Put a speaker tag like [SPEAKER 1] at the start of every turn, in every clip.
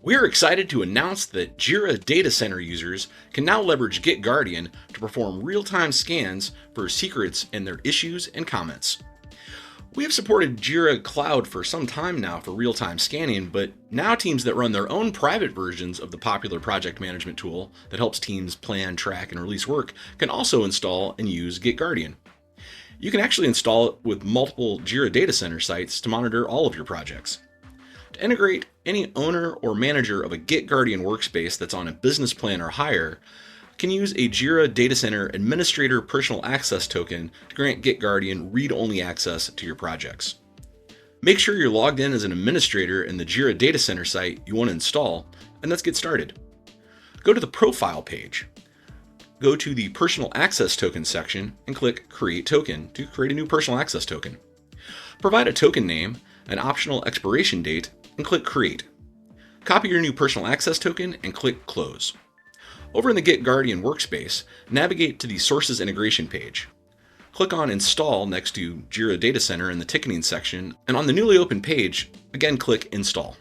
[SPEAKER 1] We're excited to announce that Jira Data Center users can now leverage GitGuardian to perform real-time scans for secrets in their issues and comments. We have supported Jira Cloud for some time now for real-time scanning, but now teams that run their own private versions of the popular project management tool that helps teams plan, track, and release work can also install and use GitGuardian. You can actually install it with multiple Jira Data Center sites to monitor all of your projects. To integrate, any owner or manager of a GitGuardian workspace that's on a business plan or higher can use a Jira Data Center Administrator Personal Access Token to grant GitGuardian read-only access to your projects. Make sure you're logged in as an administrator in the Jira Data Center site you want to install, and let's get started. Go to the Profile page. Go to the Personal Access Token section and click Create Token to create a new personal access token. Provide a token name, an optional expiration date, and click Create. Copy your new personal access token and click Close. Over in the GitGuardian workspace, navigate to the Sources Integration page. Click on Install next to Jira Data Center in the ticketing section, and on the newly opened page, again click Install.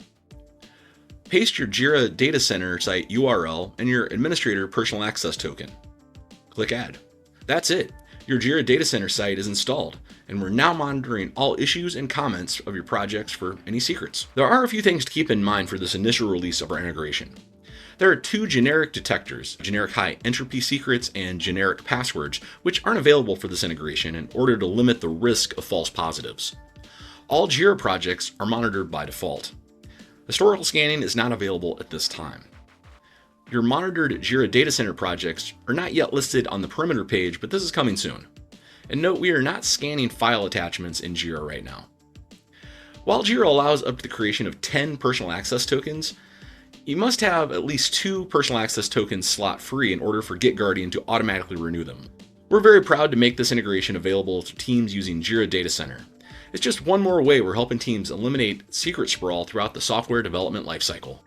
[SPEAKER 1] Paste your Jira Data Center site URL and your administrator personal access token. Click Add. That's it. Your Jira Data Center site is installed, and we're now monitoring all issues and comments of your projects for any secrets. There are a few things to keep in mind for this initial release of our integration. There are two generic detectors, generic high entropy secrets and generic passwords, which aren't available for this integration in order to limit the risk of false positives. All Jira projects are monitored by default. Historical scanning is not available at this time. Your monitored Jira Data Center projects are not yet listed on the perimeter page, but this is coming soon. And note, we are not scanning file attachments in Jira right now. While Jira allows up to the creation of 10 personal access tokens, you must have at least 2 personal access tokens slot free in order for GitGuardian to automatically renew them. We're very proud to make this integration available to teams using Jira Data Center. It's just one more way we're helping teams eliminate secret sprawl throughout the software development lifecycle.